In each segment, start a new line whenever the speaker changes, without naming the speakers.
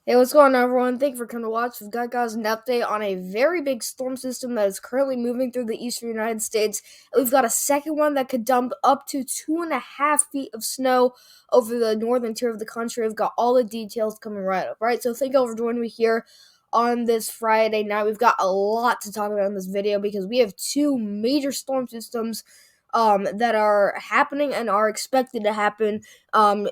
Hey, what's going on, everyone? Thank you for coming to watch. We've got, guys, an update on a very big storm system that is currently moving through the eastern United States. We've got a second one that could dump up to 2.5 feet of snow over the northern tier of the country. We've got all the details coming right up, right? So thank you all for joining me here on this Friday night. We've got a lot to talk about in this video because we have two major storm systems that are happening and are expected to happen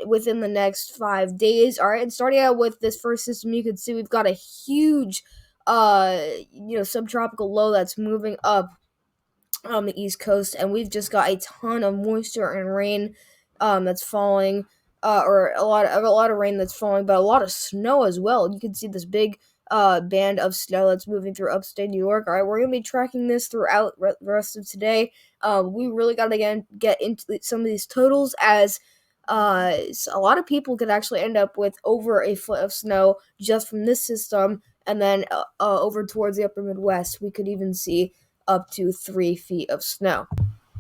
within the next 5 days. All right, and starting out with this first system, you can see we've got a huge, subtropical low that's moving up on the East Coast, and we've just got a ton of moisture and rain that's falling, or a lot of rain that's falling, but a lot of snow as well. You can see this big band of snow that's moving through upstate New York. All right, we're gonna be tracking this throughout the rest of today. We really got to get into some of these totals as a lot of people could actually end up with over a foot of snow just from this system, and then over towards the upper Midwest, we could even see up to 3 feet of snow.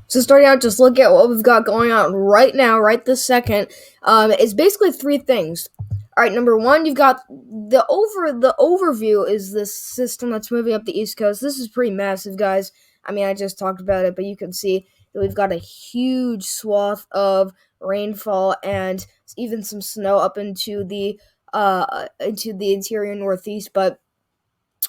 So starting out, just look at what we've got going on right now, right this second. It's basically three things. All right, number one, you've got the overview is this system that's moving up the East Coast. This is pretty massive, guys. I mean, I just talked about it, but you can see that we've got a huge swath of rainfall and even some snow up into the interior Northeast. But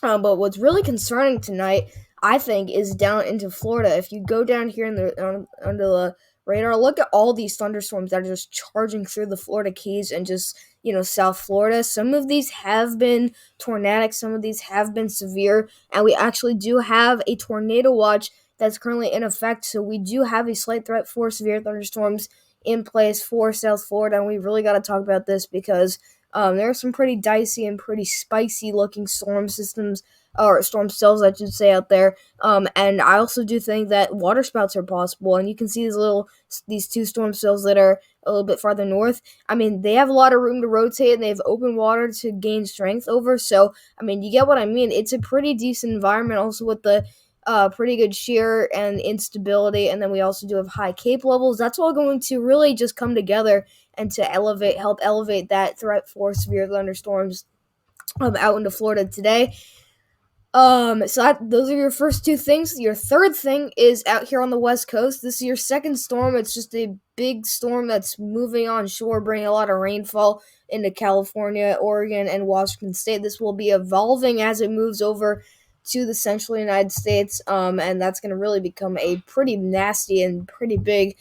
what's really concerning tonight, I think, is down into Florida. If you go down here under the radar, look at all these thunderstorms that are just charging through the Florida Keys and just South Florida. Some of these have been tornadic, some of these have been severe, and we actually do have a tornado watch that's currently in effect. So we do have a slight threat for severe thunderstorms in place for South Florida, and we really got to talk about this because there are some pretty dicey and pretty spicy looking storm systems, or storm cells, I should say, out there. And I also do think that water spouts are possible. And you can see these two storm cells that are a little bit farther north. I mean, they have a lot of room to rotate and they have open water to gain strength over. So, I mean, you get what I mean. It's a pretty decent environment, also with the pretty good shear and instability, and then we also do have high cape levels. That's all going to really just come together and to help elevate that threat for severe thunderstorms out into Florida today. Those are your first two things. Your third thing is out here on the West Coast. This is your second storm. It's just a big storm that's moving on shore, bringing a lot of rainfall into California, Oregon, and Washington State. This will be evolving as it moves over to the central United States, and that's going to really become a pretty nasty and pretty big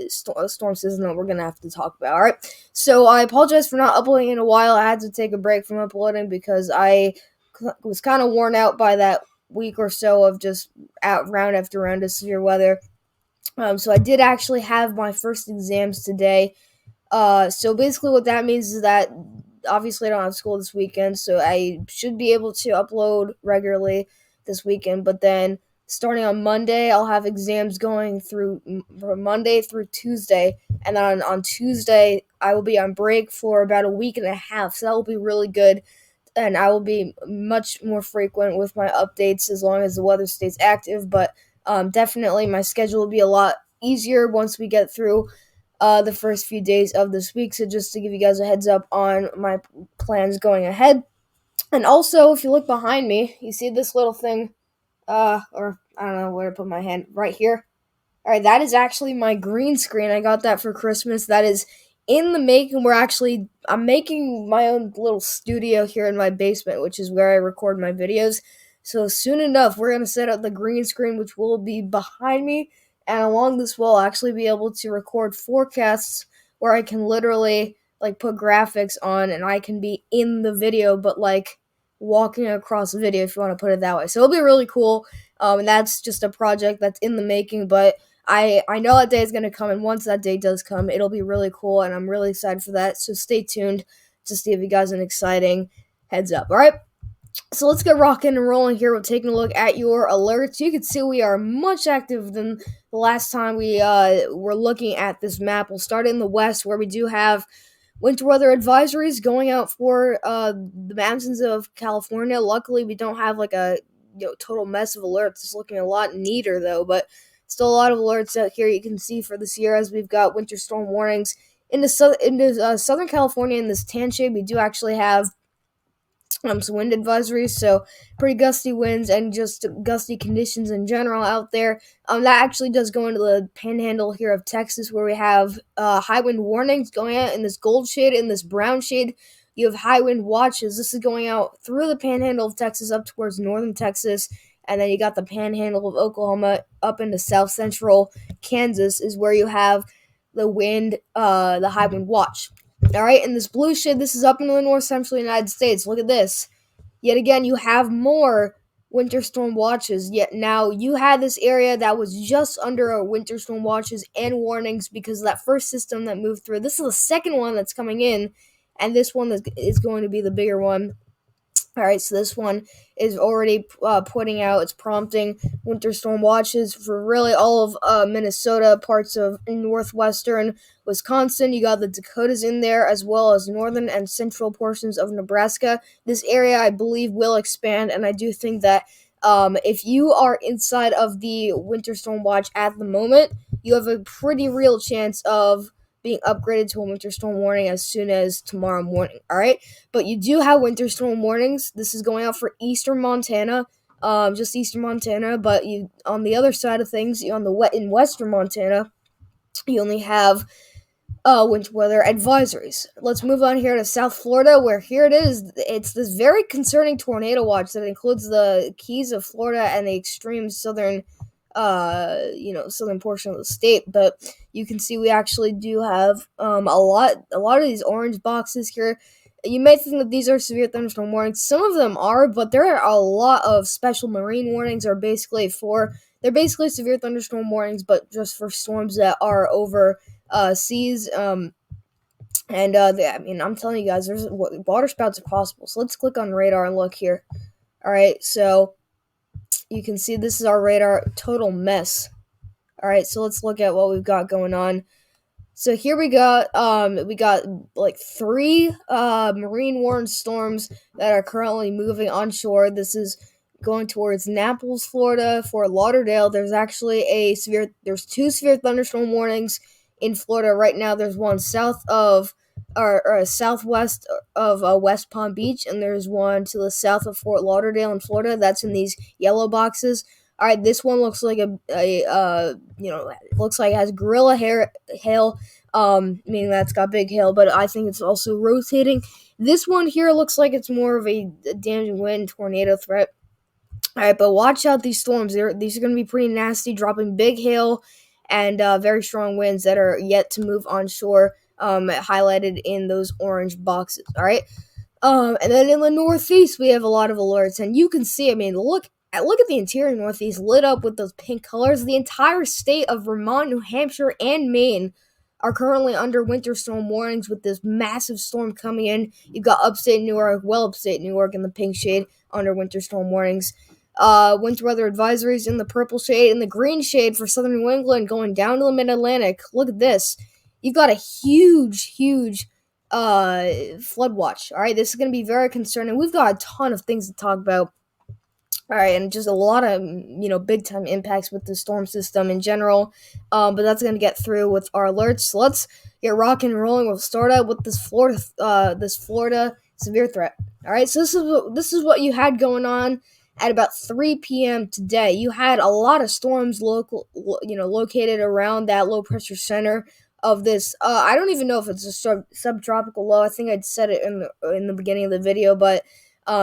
storm system that we're going to have to talk about. All right, so I apologize for not uploading in a while. I had to take a break from uploading because I was kind of worn out by that week or so of just out round after round of severe weather. So I did actually have my first exams today. So basically what that means is that obviously I don't have school this weekend, so I should be able to upload regularly this weekend. But then starting on Monday, I'll have exams going through from Monday through Tuesday, and then on Tuesday I will be on break for about a week and a half. So that will be really good, and I will be much more frequent with my updates as long as the weather stays active. But definitely my schedule will be a lot easier once we get through the first few days of this week. So just to give you guys a heads up on my plans going ahead. And also, if you look behind me, you see this little thing, or I don't know where to put my hand, right here. All right, that is actually my green screen. I got that for Christmas. That is in the making. I'm making my own little studio here in my basement, which is where I record my videos. So soon enough, we're going to set up the green screen, which will be behind me. And along this wall, I'll actually be able to record forecasts where I can literally put graphics on, and I can be in the video, but walking across the video, if you want to put it that way. So it'll be really cool. And that's just a project that's in the making, but I know that day is going to come, and once that day does come, it'll be really cool, and I'm really excited for that. So stay tuned to see if you guys an exciting heads up. All right, so let's get rocking and rolling here. We're taking a look at your alerts. You can see we are much active than the last time we were looking at this map. We'll start in the west, where we do have winter weather advisories going out for the mountains of California. Luckily, we don't have a total mess of alerts. It's looking a lot neater though, but still a lot of alerts out here you can see for this year, as we've got winter storm warnings into Southern California. In this tan shade, we do actually have some wind advisories, so pretty gusty winds and just gusty conditions in general out there. That actually does go into the panhandle here of Texas, where we have high wind warnings going out in this gold shade, in this brown shade. You have high wind watches. This is going out through the panhandle of Texas up towards northern Texas, and then you got the panhandle of Oklahoma up into south central Kansas is where you have the high wind watch. All right, in this blue shade, this is up in the north central United States. Look at this. Yet again, you have more winter storm watches. Yet now you had this area that was just under winter storm watches and warnings because of that first system that moved through. This is the second one that's coming in, and this one is going to be the bigger one. All right, so this one is already putting out, it's prompting winter storm watches for really all of Minnesota, parts of northwestern Wisconsin. You got the Dakotas in there, as well as northern and central portions of Nebraska. This area, I believe, will expand, and I do think that if you are inside of the winter storm watch at the moment, you have a pretty real chance of being upgraded to a winter storm warning as soon as tomorrow morning. All right, but you do have winter storm warnings. This is going out for eastern Montana, just eastern Montana. But you, on the other side of things, in western Montana, you only have winter weather advisories. Let's move on here to South Florida, where here it is. It's this very concerning tornado watch that includes the Keys of Florida and the extreme southern southern portion of the state. But you can see we actually do have a lot of these orange boxes here. You may think that these are severe thunderstorm warnings. Some of them are, but there are a lot of special marine warnings they're basically severe thunderstorm warnings, but just for storms that are over seas. I'm telling you guys, there's water spouts are possible. So let's click on radar and look here. All right, so you can see this is our radar, total mess. All right, so let's look at what we've got going on. So here we got like 3 marine warned storms that are currently moving onshore. This is going towards Naples, Florida, Fort Lauderdale. There's actually there's 2 severe thunderstorm warnings in Florida right now. There's one south of or southwest of West Palm Beach, and there's one to the south of Fort Lauderdale in Florida. That's in these yellow boxes. All right, this one looks like looks like it has gorilla hail, meaning that it's got big hail, but I think it's also rotating. This one here looks like it's more of a damaging wind tornado threat. All right, but watch out these storms. These are going to be pretty nasty, dropping big hail and very strong winds that are yet to move onshore, highlighted in those orange boxes. All right, and then in the Northeast, we have a lot of alerts, and you can see, look at the interior Northeast lit up with those pink colors. The entire state of Vermont, New Hampshire, and Maine are currently under winter storm warnings with this massive storm coming in. You've got upstate New York in the pink shade under winter storm warnings. Winter weather advisories in the purple shade and the green shade for southern New England going down to the mid-Atlantic. Look at this. You've got a huge flood watch. All right, this is going to be very concerning. We've got a ton of things to talk about. All right, and just a lot of big time impacts with the storm system in general. But that's gonna get through with our alerts. So let's get rocking and rolling. We'll start out with this Florida severe threat. All right, so this is what you had going on at about 3 p.m. today. You had a lot of storms located around that low pressure center of this. I don't even know if it's a subtropical low. I think I'd said it in the beginning of the video, but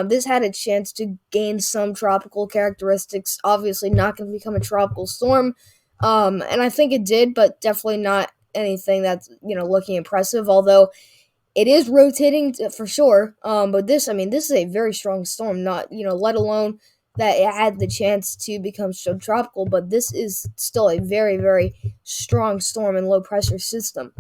this had a chance to gain some tropical characteristics. Obviously, not going to become a tropical storm, and I think it did, but definitely not anything that's looking impressive. Although it is rotating for sure. But this is a very strong storm. Not let alone that it had the chance to become subtropical. But this is still a very very strong storm and low pressure system.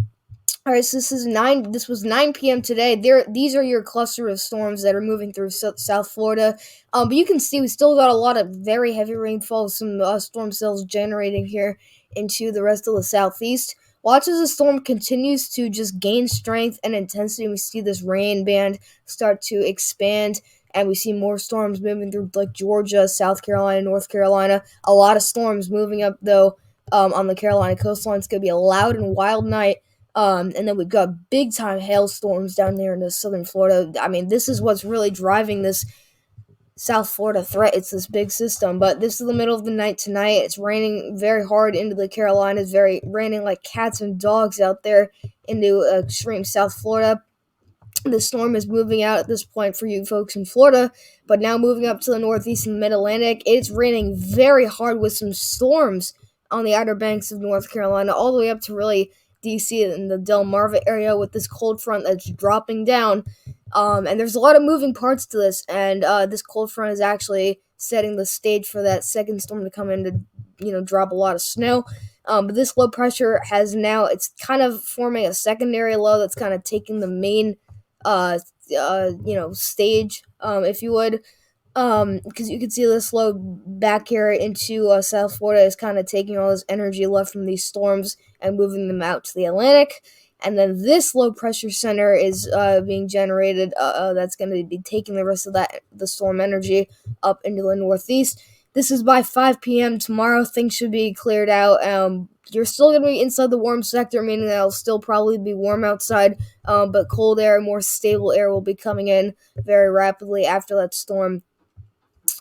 All right, so this was 9 p.m. today. These are your cluster of storms that are moving through South Florida. But you can see we still got a lot of very heavy rainfall, some storm cells generating here into the rest of the southeast. Watch as the storm continues to just gain strength and intensity. We see this rain band start to expand, and we see more storms moving through like Georgia, South Carolina, North Carolina. A lot of storms moving up, though, on the Carolina coastline. It's going to be a loud and wild night And then we've got big time hailstorms down there in the southern Florida. I mean, this is what's really driving this South Florida threat. It's this big system, but this is the middle of the night tonight. It's raining very hard into the Carolinas, very raining like cats and dogs out there into extreme South Florida. The storm is moving out at this point for you folks in Florida, but now moving up to the northeast and mid-Atlantic. It's raining very hard with some storms on the outer banks of North Carolina, all the way up to really DC and the Delmarva area with this cold front that's dropping down. And there's a lot of moving parts to this, and this cold front is actually setting the stage for that second storm to come in to, drop a lot of snow. But this low pressure it's kind of forming a secondary low that's kind of taking the main stage, if you would, because you can see this low back here into South Florida is kind of taking all this energy left from these storms and moving them out to the Atlantic. And then this low pressure center is being generated. That's going to be taking the rest of the storm energy up into the northeast. This is by 5 p.m. tomorrow. Things should be cleared out. You're still going to be inside the warm sector, meaning that it'll still probably be warm outside, but cold air, more stable air will be coming in very rapidly after that storm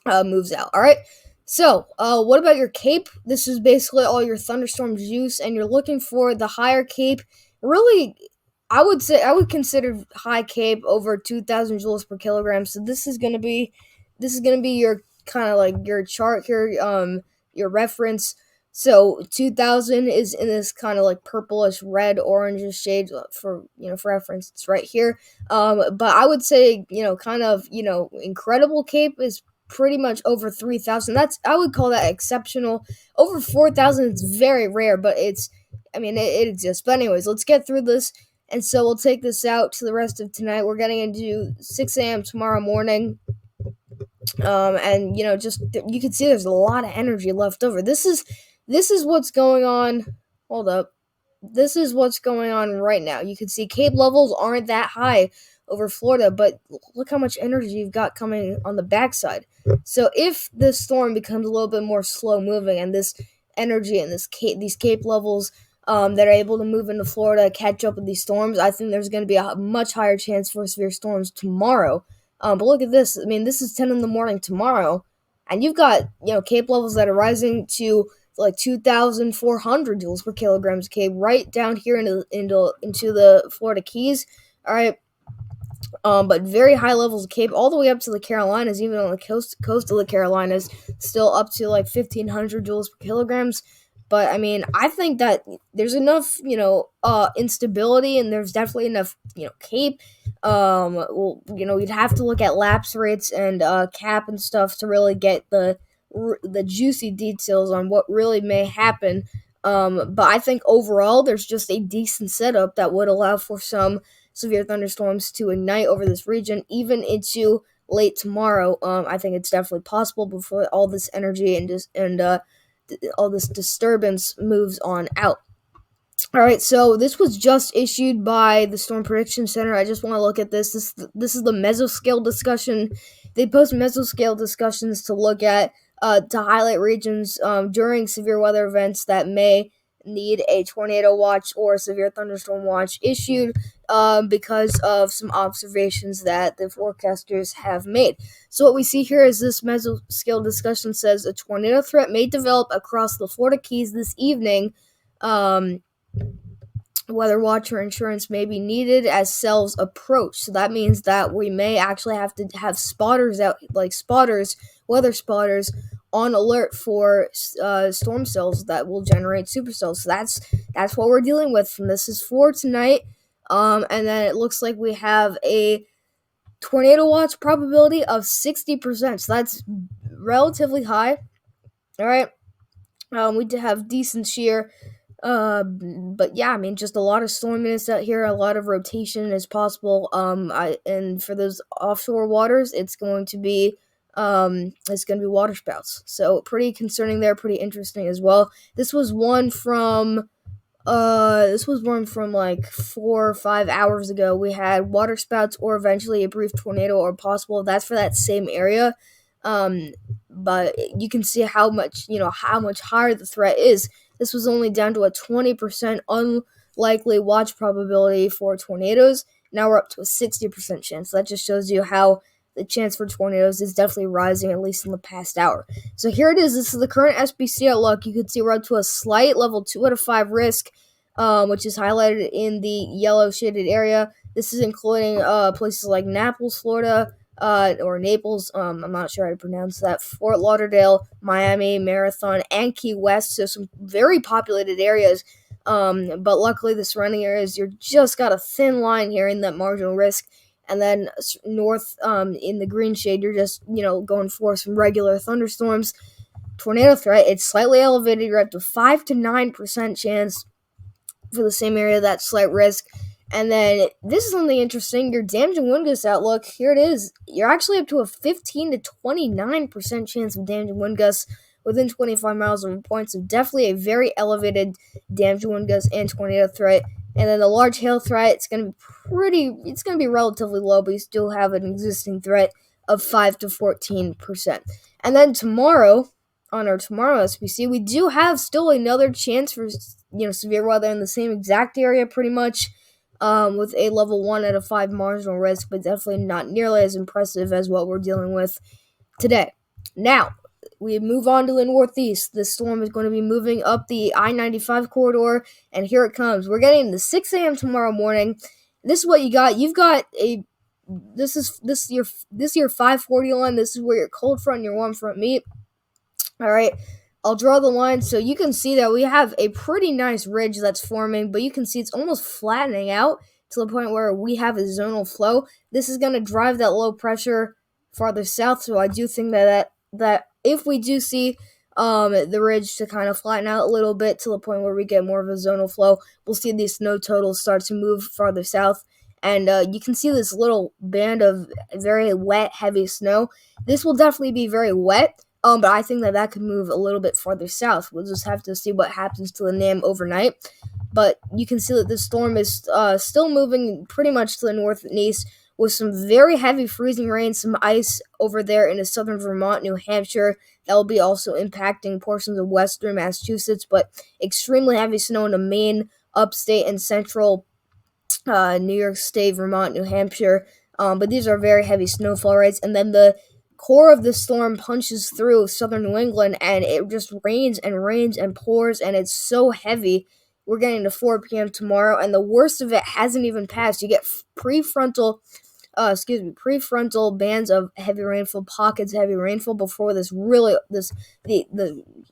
moves out. All right. So, what about your cape? This is basically all your thunderstorm juice, and you're looking for the higher cape. Really, I would consider high cape over 2,000 joules per kilogram. So this is gonna be your kind of like your chart here, your reference. So 2,000 is in this kind of like purplish red orangish shade for reference. It's right here. But I would say incredible cape is pretty much over 3,000. I would call that exceptional. Over 4,000 is very rare, but it exists. But anyways, let's get through this. And so we'll take this out to the rest of tonight. We're getting into 6 a.m. tomorrow morning. And you can see there's a lot of energy left over. This is what's going on. Hold up. This is what's going on right now. You can see cape levels aren't that high over Florida, but look how much energy you've got coming on the backside. So if this storm becomes a little bit more slow moving, and this energy and these cape levels that are able to move into Florida catch up with these storms, I think there's going to be a much higher chance for severe storms tomorrow. But look at this. I mean, this is 10 in the morning tomorrow, and you've got cape levels that are rising to like 2,400 joules per kilogram cape right down here into the Florida Keys. All right. But very high levels of cape all the way up to the Carolinas, even on the coast of the Carolinas, still up to like 1,500 joules per kilograms. But I mean, I think that there's enough, instability, and there's definitely enough, cape. You'd have to look at lapse rates and cap and stuff to really get the juicy details on what really may happen. But I think overall, there's just a decent setup that would allow for some severe thunderstorms to ignite over this region, even into late tomorrow. I think it's definitely possible before all this energy and all this disturbance moves on out. All right, so this was just issued by the Storm Prediction Center. I just want to look at this. This is the Mesoscale Discussion. They post Mesoscale discussions to look at to highlight regions during severe weather events that may need a tornado watch or a severe thunderstorm watch issued because of some observations that the forecasters have made. So what we see here is this Mesoscale Discussion says a tornado threat may develop across the Florida Keys this evening. Weather watch or insurance may be needed as cells approach. So that means that we may actually have to have spotters out, like weather spotters, on alert for storm cells that will generate supercells. So that's what we're dealing with. And this is for tonight. And then it looks like we have a tornado watch probability of 60%. So that's relatively high. All right. We did have decent shear. But yeah, I mean, just a lot of storminess out here, a lot of rotation is possible. And for those offshore waters, it's going to be waterspouts. So pretty concerning there, pretty interesting as well. This was one from like 4 or 5 hours ago. We had waterspouts or eventually a brief tornado or possible. That's for that same area. But you can see how much higher the threat is. This was only down to a 20% likely watch probability for tornadoes. Now we're up to a 60% chance. That just shows you how the chance for tornadoes is definitely rising, at least in the past hour. So here it is. This is the current SPC outlook. You can see we're up to a slight level 2 out of 5 risk, which is highlighted in the yellow shaded area. This is including places like Naples, Florida, or Naples, I'm not sure how to pronounce that, Fort Lauderdale, Miami, Marathon, and Key West, so some very populated areas, but luckily the surrounding areas, you're just got a thin line here in that marginal risk, and then north, in the green shade, you're just, going for some regular thunderstorms. Tornado threat, it's slightly elevated, you're up to 5 to 9% chance for the same area, that slight risk. And then this is something interesting. Your damage and wind gust outlook, here it is. You're actually up to a 15 to 29% chance of damage and wind gusts within 25 miles of a point. So definitely a very elevated damage and wind gust and tornado threat. And then the large hail threat, it's going to be relatively low, but you still have an existing threat of 5 to 14%. And then tomorrow, on our tomorrow SPC, we do have still another chance for severe weather in the same exact area, pretty much, with a level 1 out of 5 marginal risk, but definitely not nearly as impressive as what we're dealing with today. Now, we move on to the northeast. This storm is going to be moving up the I-95 corridor, and here it comes. We're getting to 6 a.m. tomorrow morning. This is what you got. You've got this your 540 line. This is where your cold front and your warm front meet. All right, I'll draw the line so you can see that we have a pretty nice ridge that's forming, but you can see it's almost flattening out to the point where we have a zonal flow. This is going to drive that low pressure farther south, so I do think that if we do see the ridge to kind of flatten out a little bit to the point where we get more of a zonal flow, we'll see these snow totals start to move farther south. And you can see this little band of very wet, heavy snow. This will definitely be very wet. But I think that could move a little bit farther south. We'll just have to see what happens to the NAM overnight. But you can see that this storm is still moving pretty much to the north and east with some very heavy freezing rain, some ice over there in southern Vermont, New Hampshire. That will be also impacting portions of western Massachusetts, but extremely heavy snow in the Maine, upstate, and central New York State, Vermont, New Hampshire. But these are very heavy snowfall rates. And then the core of the storm punches through southern New England, and it just rains and rains and pours, and it's so heavy. We're getting to 4 p.m. tomorrow, and the worst of it hasn't even passed. You get prefrontal bands of heavy rainfall, pockets of heavy rainfall before the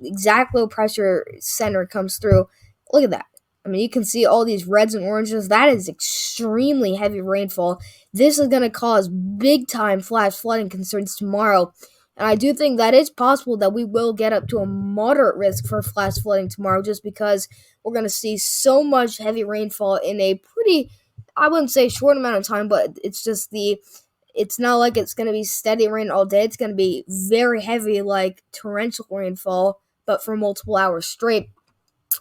exact low pressure center comes through. Look at that. I mean, you can see all these reds and oranges. That is extremely heavy rainfall. This is going to cause big-time flash flooding concerns tomorrow. And I do think that it's possible that we will get up to a moderate risk for flash flooding tomorrow just because we're going to see so much heavy rainfall in a pretty, I wouldn't say short amount of time, but it's not like it's going to be steady rain all day. It's going to be very heavy, like torrential rainfall, but for multiple hours straight.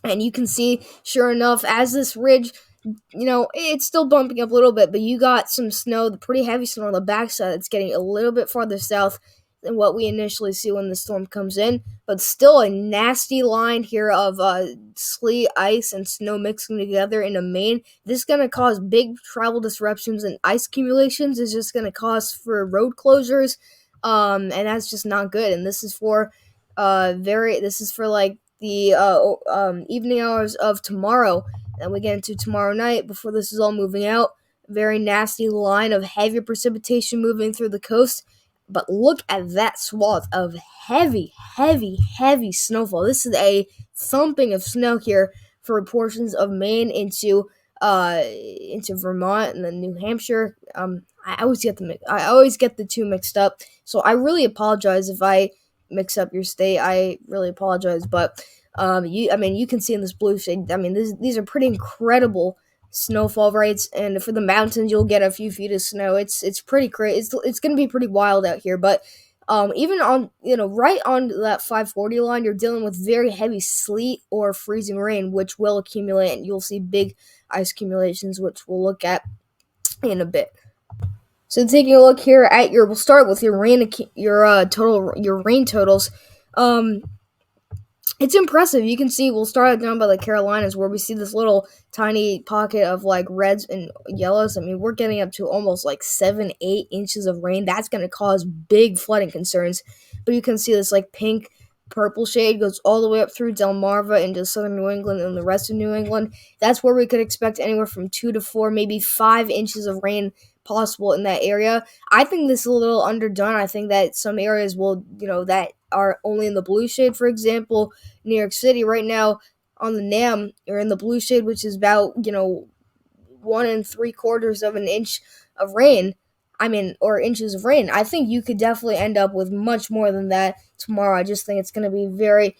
And you can see, sure enough, as this ridge, it's still bumping up a little bit, but you got some snow, the pretty heavy snow on the backside that's getting a little bit farther south than what we initially see when the storm comes in. But still a nasty line here of sleet, ice, and snow mixing together in a Maine. This is going to cause big travel disruptions, and ice accumulations is just going to cause for road closures, and that's just not good. And this is for like the evening hours of tomorrow, and we get into tomorrow night before this is all moving out. Very nasty line of heavy precipitation moving through the coast, but look at that swath of heavy snowfall. This is a thumping of snow here for portions of Maine into Vermont and then New Hampshire. I always get the two mixed up, so I really apologize if I mix up your state. I really apologize, but you can see in this blue shade, these are pretty incredible snowfall rates, and for the mountains, you'll get a few feet of snow. It's pretty crazy. It's going to be pretty wild out here, but even on, right on that 540 line, you're dealing with very heavy sleet or freezing rain, which will accumulate, and you'll see big ice accumulations, which we'll look at in a bit. So taking a look here at we'll start with your rain totals. It's impressive. You can see we'll start out down by the Carolinas where we see this little tiny pocket of like reds and yellows. I mean, we're getting up to almost like 7, 8 inches of rain. That's going to cause big flooding concerns. But you can see this like pink purple shade goes all the way up through Delmarva into southern New England and the rest of New England. That's where we could expect anywhere from 2 to 4, maybe 5 inches of rain possible in that area. I think this is a little underdone. I think that some areas will, that are only in the blue shade, for example, New York City right now on the NAM are in the blue shade, which is about 1 3/4 of an inch of rain. I mean, or inches of rain. I think you could definitely end up with much more than that tomorrow. I just think it's going to be very,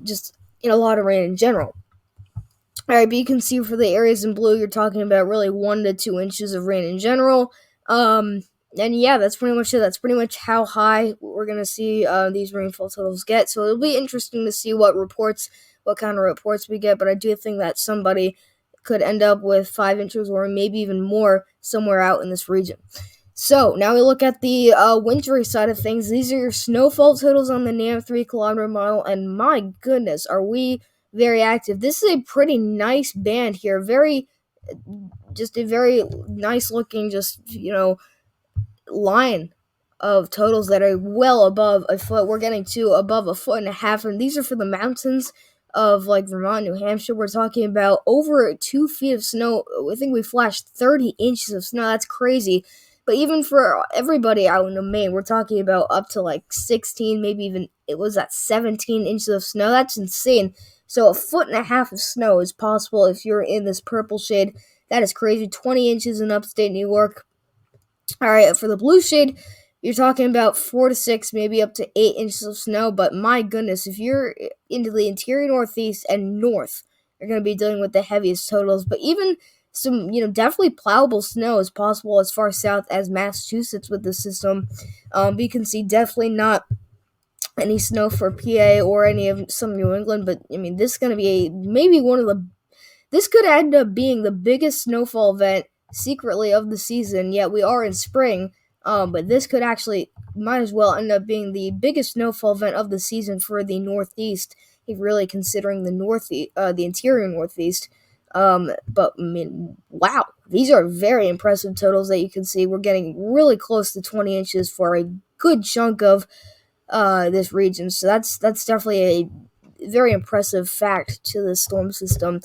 just a lot of rain in general. All right, but you can see for the areas in blue, you're talking about really 1 to 2 inches of rain in general. And yeah, that's pretty much it. That's pretty much how high we're gonna see these rainfall totals get. So it'll be interesting to see what kind of reports we get. But I do think that somebody could end up with 5 inches or maybe even more somewhere out in this region. So now we look at the wintry side of things. These are your snowfall totals on the NAM 3 kilometer model, and my goodness, are we very active. This is a pretty nice band here. Just a very nice looking, line of totals that are well above a foot. We're getting to above 1.5 feet, and these are for the mountains of like Vermont, New Hampshire. We're talking about over 2 feet of snow. I think we flashed 30 inches of snow. That's crazy. But even for everybody out in Maine, we're talking about up to like 16, maybe even it was at 17 inches of snow. That's insane. So 1.5 feet of snow is possible if you're in this purple shade. That is crazy. 20 inches in upstate New York. All right, for the blue shade, you're talking about 4 to 6, maybe up to 8 inches of snow. But my goodness, if you're into the interior Northeast and North, you're going to be dealing with the heaviest totals. But even some, definitely plowable snow is possible as far south as Massachusetts with the system. But you can see definitely not any snow for PA or any of some New England. But I mean, this is going to be maybe this could end up being the biggest snowfall event secretly of the season. Yet we are in spring, but this could actually might as well end up being the biggest snowfall event of the season for the Northeast. If really considering the interior Northeast. But I mean, wow, these are very impressive totals that you can see. We're getting really close to 20 inches for a good chunk of this region. So that's definitely a very impressive fact to the storm system.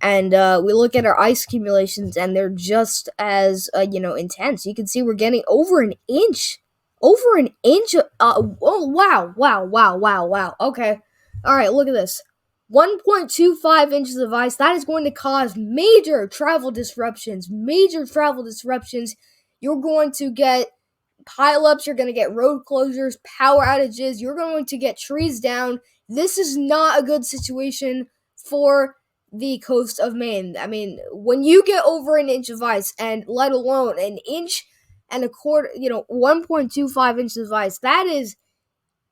And we look at our ice accumulations, and they're just as intense. You can see we're getting over an inch. Oh wow. Okay, all right. Look at this. 1.25 inches of ice. That is going to cause major travel disruptions. You're going to get pileups, you're going to get road closures, power outages, you're going to get trees down. This is not a good situation for the coast of Maine. I mean, when you get over an inch of ice, and let alone an inch and a quarter, 1.25 inches of ice, that is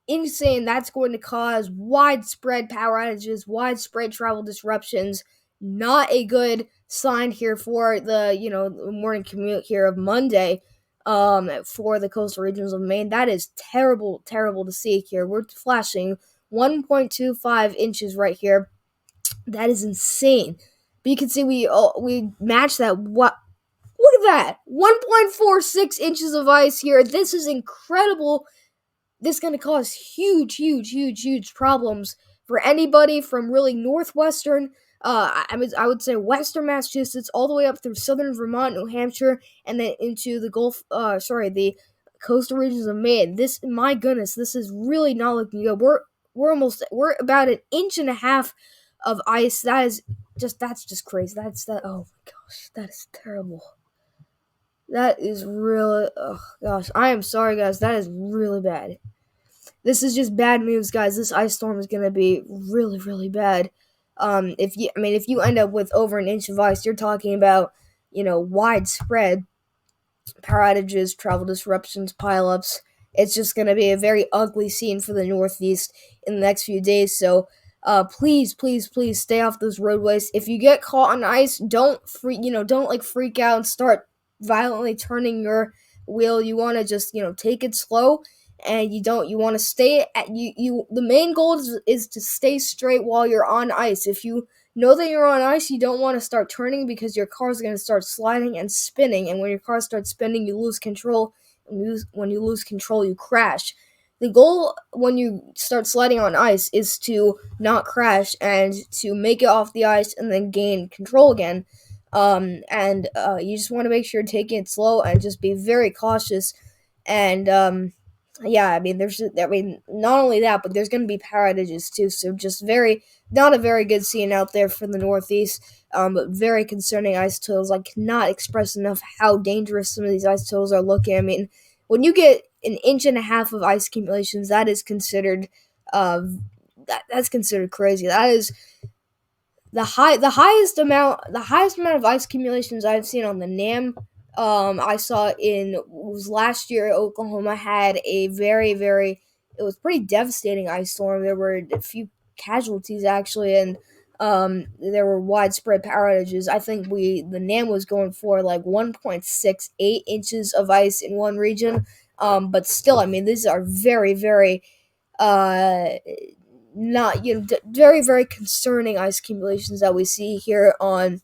insane. That's going to cause widespread power outages, widespread travel disruptions. Not a good sign here for the morning commute here of Monday for the coastal regions of Maine. That is terrible to see here. We're flashing 1.25 inches right here. That is insane. But you can see we match that. What? Look at that. 1.46 inches of ice here. This is incredible. This is going to cause huge problems for anybody from really northwestern, I would say western Massachusetts, all the way up through southern Vermont, New Hampshire, and then into the the coastal regions of Maine. My goodness, this is really not looking good. We're about an inch and a half of ice. That's just crazy. Oh my gosh, that is terrible. That is really, oh gosh, I am sorry guys, that is really bad. This is just bad news, guys. This ice storm is going to be really bad. If you end up with over an inch of ice, you're talking about, widespread power outages, travel disruptions, pileups. It's just going to be a very ugly scene for the Northeast in the next few days. So, please stay off those roadways. If you get caught on ice, don't freak out and start violently turning your wheel. You want to just, take it slow and you want to stay at the main goal is to stay straight while you're on ice. If you know that you're on ice, you don't want to start turning because your car is going to start sliding and spinning, and when your car starts spinning, you lose control, and when you lose control, you crash. The goal when you start sliding on ice is to not crash and to make it off the ice and then gain control again. And you just want to make sure you're taking it slow and just be very cautious. And yeah, not only that, but there's going to be power outages too. So just not a very good scene out there for the Northeast. But very concerning ice totals. I cannot express enough how dangerous some of these ice totals are looking. I mean, when you get an inch and a half of ice accumulations, that is considered that's considered crazy. That is the highest amount of ice accumulations I've seen on the NAM. I saw was last year. Oklahoma had a it was pretty devastating ice storm. There were a few casualties actually, and there were widespread power outages. I think the NAM was going for like 1.68 inches of ice in one region. But still, I mean, these are very uh not very concerning ice accumulations that we see here on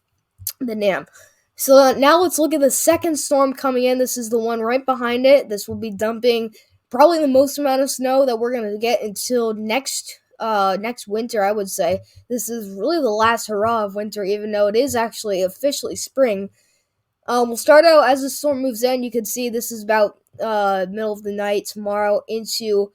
the NAM. So now let's look at the second storm coming in. This is the one right behind it. This will be dumping probably the most amount of snow that we're going to get until next winter, I would say. This is really the last hurrah of winter, even though it is actually officially spring. We'll start out as the storm moves in. You can see this is about middle of the night tomorrow into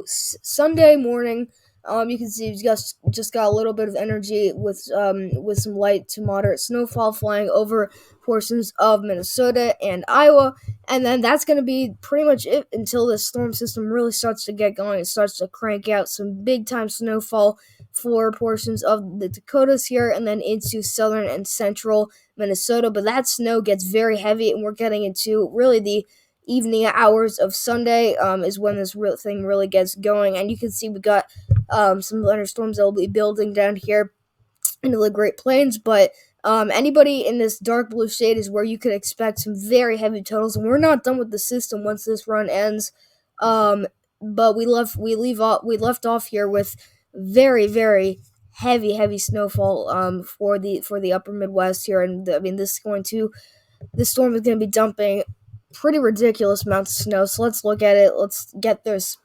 Sunday morning. You can see he's just got a little bit of energy with some light to moderate snowfall flying over portions of Minnesota and Iowa, and then that's going to be pretty much it until the storm system really starts to get going. It starts to crank out some big time snowfall for portions of the Dakotas here, and then into southern and central Minnesota. But that snow gets very heavy, and we're getting into really the evening hours of Sunday is when this real thing really gets going. And you can see we got some thunderstorms that will be building down here into the Great Plains, but anybody in this dark blue shade is where you could expect some very heavy totals, and we're not done with the system once this run ends. But we left off here with very heavy snowfall for the upper Midwest here, and this storm is going to be dumping pretty ridiculous amounts of snow. So let's look at it. Let's get this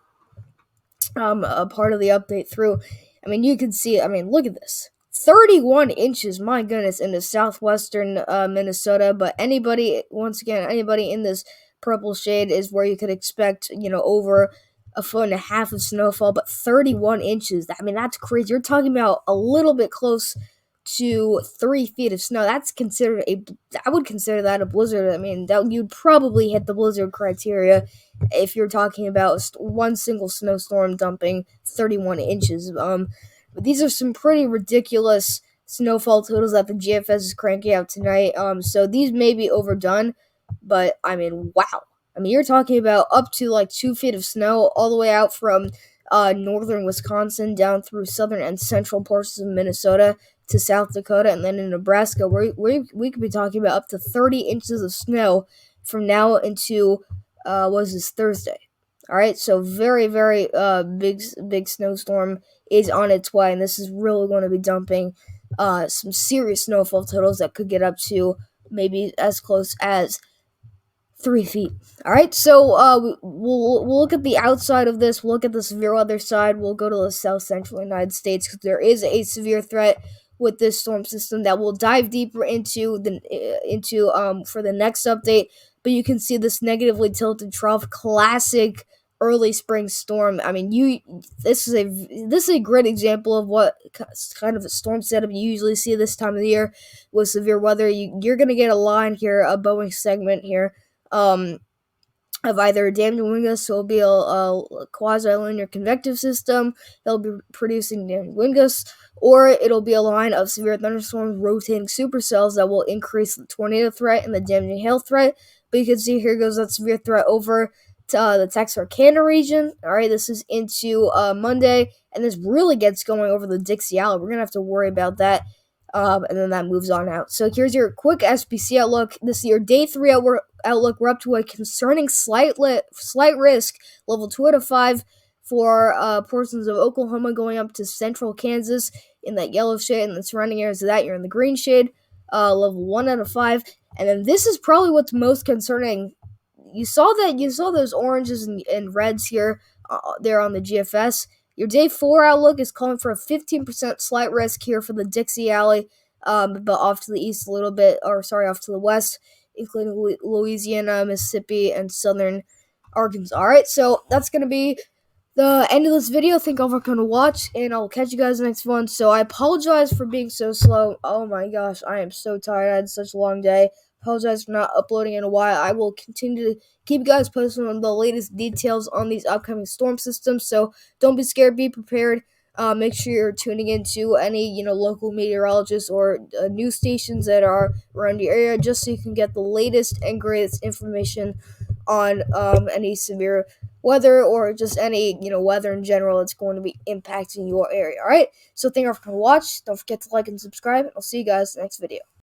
a part of the update through. I mean, you can see. I mean, look at this. 31 inches, my goodness, into southwestern Minnesota. But anybody in this purple shade is where you could expect, over a foot and a half of snowfall. But 31 inches, I mean, that's crazy. You're talking about a little bit close to 3 feet of snow. I would consider that a blizzard. I mean, you'd probably hit the blizzard criteria if you're talking about one single snowstorm dumping 31 inches. But these are some pretty ridiculous snowfall totals that the GFS is cranking out tonight. So these may be overdone, but I mean, wow. I mean, you're talking about up to like 2 feet of snow all the way out from northern Wisconsin down through southern and central portions of Minnesota to South Dakota, and then in Nebraska, we could be talking about up to 30 inches of snow from now into Thursday. All right, so very big snowstorm is on its way, and this is really going to be dumping some serious snowfall totals that could get up to maybe as close as 3 feet. All right, so we'll look at the outside of this. We'll look at the severe weather side. We'll go to the south central United States because there is a severe threat with this storm system that we'll dive deeper into for the next update. But you can see this negatively tilted trough, classic early spring storm. I mean, this is a great example of what kind of a storm setup you usually see this time of the year with severe weather. You're gonna get a line here, a Boeing segment here, of either damaging wind gusts, so it'll be a quasi-linear convective system that'll be producing damaging wind gusts, or it'll be a line of severe thunderstorms rotating supercells that will increase the tornado threat and the damaging hail threat. But you can see here goes that severe threat over to the Texarkana region. All right, this is into Monday, and this really gets going over the Dixie Alley. We're going to have to worry about that and then that moves on out. So here's your quick SPC outlook. This is your day 3 outlook. We're up to a concerning slight risk, level 2 out of 5, for portions of Oklahoma going up to central Kansas in that yellow shade, and the surrounding areas of that, you're in the green shade, level 1 out of 5. And then this is probably what's most concerning. You saw those oranges and reds here, there on the GFS. Your day 4 outlook is calling for a 15% slight risk here for the Dixie Alley, but off to the east a little bit, off to the west, including Louisiana, Mississippi, and southern Arkansas. All right, so that's going to be the end of this video. Thank you all for coming to watch, and I'll catch you guys next one. So I apologize for being so slow. Oh my gosh, I am so tired. I had such a long day. Apologize for not uploading in a while. I will continue to keep you guys posted on the latest details on these upcoming storm systems. So don't be scared. Be prepared. Make sure you're tuning into any local meteorologists or news stations that are around your area, just so you can get the latest and greatest information on any severe weather or just any weather in general that's going to be impacting your area. All right. So thank you all for watching. Don't forget to like and subscribe. I'll see you guys in the next video.